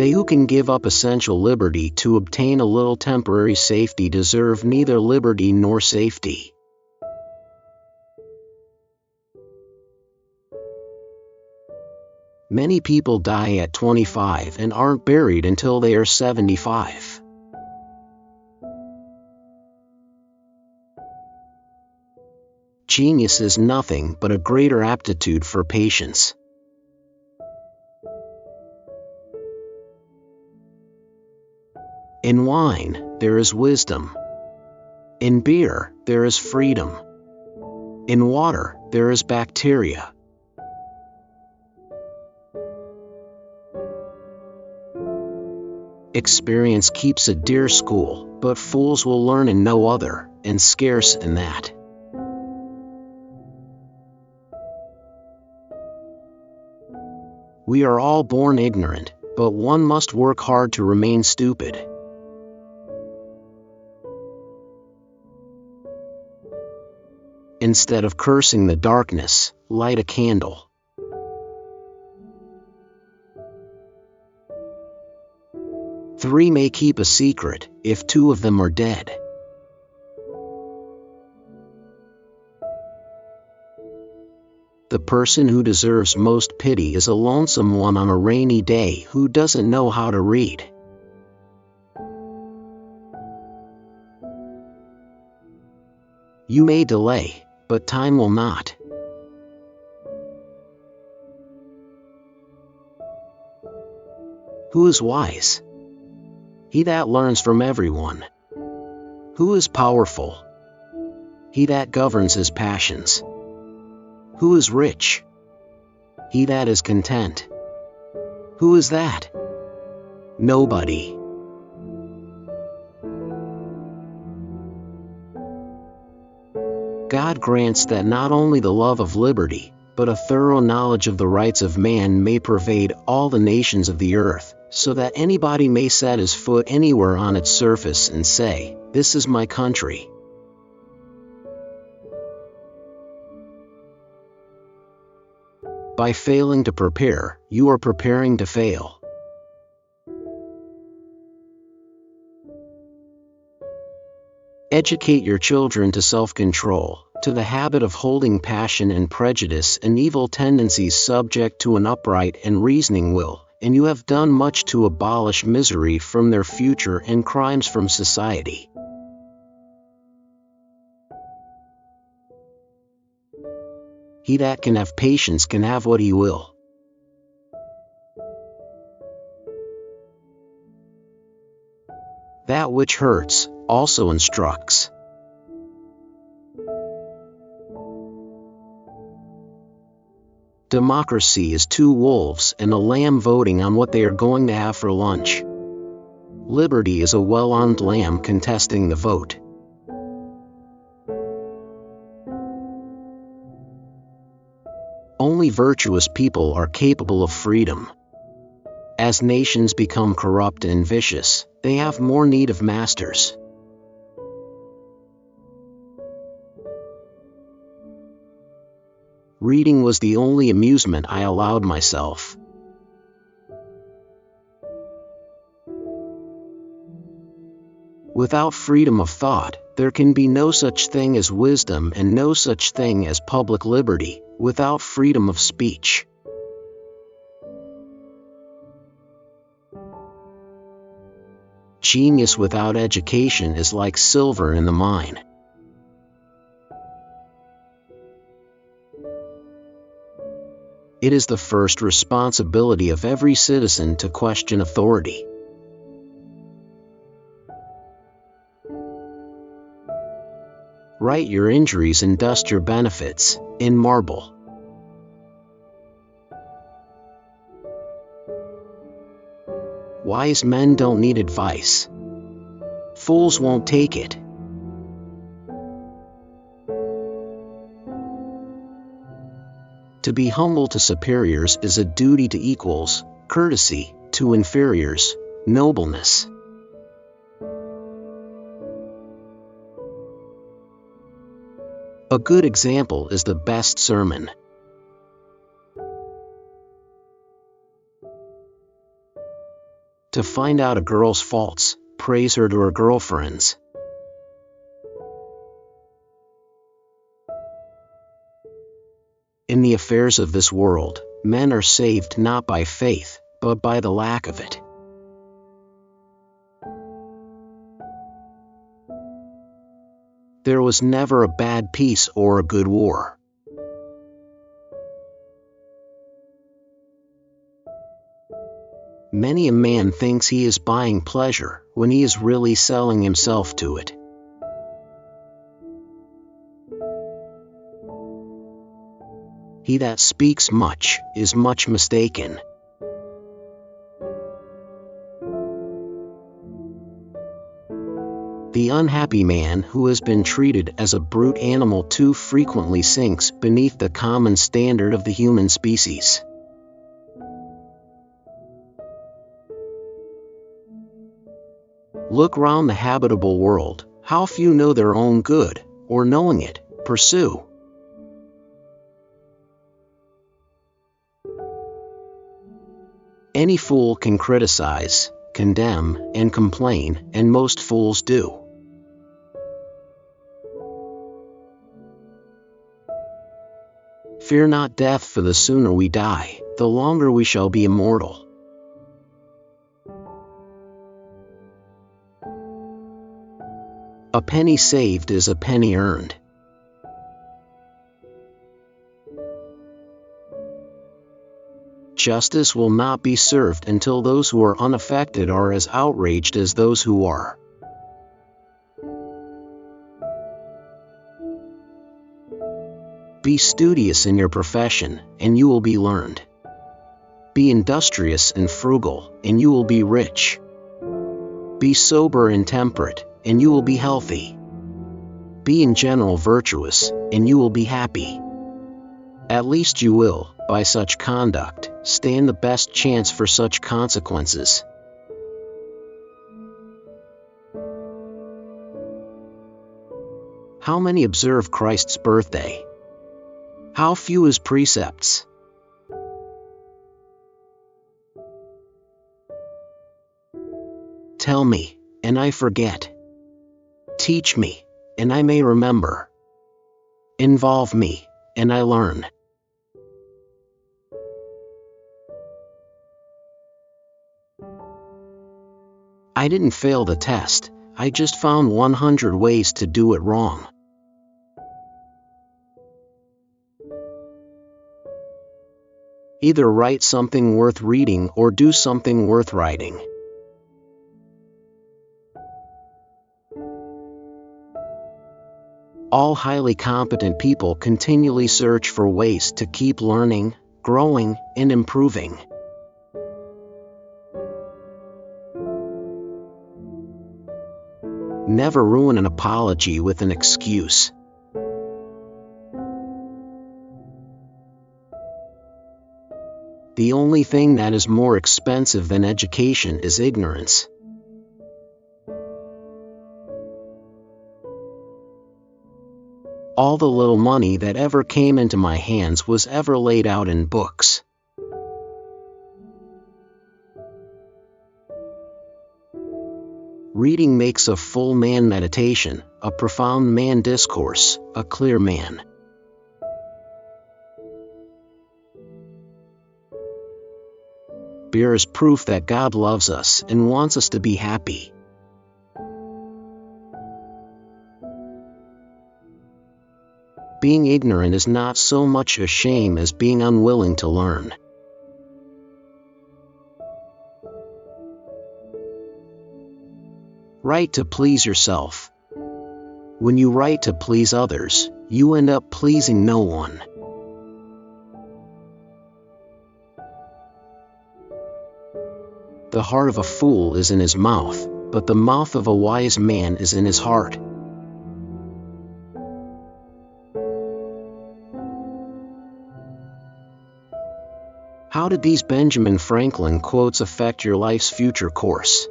They who can give up essential liberty to obtain a little temporary safety deserve neither liberty nor safety. Many people die at 25 and aren't buried until they are 75. Genius is nothing but a greater aptitude for patience. In wine, there is wisdom. In beer, there is freedom. In water, there is bacteria. Experience keeps a dear school, but fools will learn in no other, and scarce in that. We are all born ignorant, but one must work hard to remain stupid. Instead of cursing the darkness, light a candle. Three may keep a secret, if two of them are dead. The person who deserves most pity is a lonesome one on a rainy day who doesn't know how to read. You may delay, but time will not. Who is wise? He that learns from everyone. Who is powerful? He that governs his passions. Who is rich? He that is content. Who is that? Nobody. God grants that not only the love of liberty, but a thorough knowledge of the rights of man may pervade all the nations of the earth, so that anybody may set his foot anywhere on its surface and say, "This is my country." By failing to prepare, you are preparing to fail. Educate your children to self-control, to the habit of holding passion and prejudice and evil tendencies subject to an upright and reasoning will, and you have done much to abolish misery from their future and crimes from society. He that can have patience can have what he will. That which hurts also instructs. Democracy is two wolves and a lamb voting on what they are going to have for lunch. Liberty is a well-armed lamb contesting the vote. Only virtuous people are capable of freedom. As nations become corrupt and vicious, they have more need of masters. Reading was the only amusement I allowed myself. Without freedom of thought, there can be no such thing as wisdom and no such thing as public liberty, without freedom of speech. Genius without education is like silver in the mine. It is the first responsibility of every citizen to question authority. Write your injuries and dust your benefits in marble. Wise men don't need advice. Fools won't take it. To be humble to superiors is a duty to equals, courtesy to inferiors, nobleness. A good example is the best sermon. To find out a girl's faults, praise her to her girlfriends. In the affairs of this world, men are saved not by faith, but by the lack of it. There was never a bad peace or a good war. Many a man thinks he is buying pleasure, when he is really selling himself to it. He that speaks much is much mistaken. The unhappy man who has been treated as a brute animal too frequently sinks beneath the common standard of the human species. Look round the habitable world, how few know their own good, or knowing it, pursue. Any fool can criticize, condemn, and complain, and most fools do. Fear not death, for the sooner we die, the longer we shall be immortal. A penny saved is a penny earned. Justice will not be served until those who are unaffected are as outraged as those who are. Be studious in your profession, and you will be learned. Be industrious and frugal, and you will be rich. Be sober and temperate, and you will be healthy. Be in general virtuous, and you will be happy. At least you will, by such conduct, stand the best chance for such consequences. How many observe Christ's birthday? How few his precepts? Tell me, and I forget. Teach me, and I may remember. Involve me, and I learn. I didn't fail the test, I just found 100 ways to do it wrong. Either write something worth reading or do something worth writing. All highly competent people continually search for ways to keep learning, growing, and improving. Never ruin an apology with an excuse. The only thing that is more expensive than education is ignorance. All the little money that ever came into my hands was ever laid out in books. Reading makes a full man meditation, a profound man discourse, a clear man. Beer is proof that God loves us and wants us to be happy. Being ignorant is not so much a shame as being unwilling to learn. Write to please yourself. When you write to please others, you end up pleasing no one. The heart of a fool is in his mouth, but the mouth of a wise man is in his heart. How did these Benjamin Franklin quotes affect your life's future course?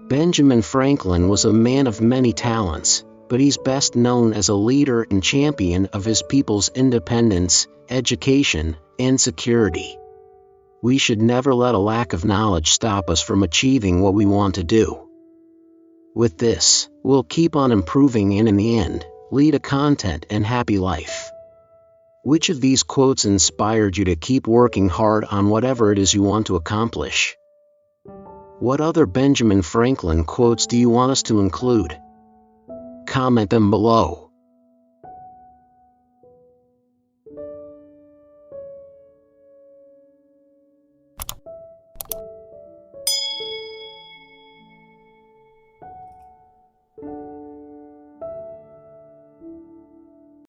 Benjamin Franklin was a man of many talents, but he's best known as a leader and champion of his people's independence, education, and security. We should never let a lack of knowledge stop us from achieving what we want to do. With this, we'll keep on improving and in the end, lead a content and happy life. Which of these quotes inspired you to keep working hard on whatever it is you want to accomplish? What other Benjamin Franklin quotes do you want us to include? Comment them below.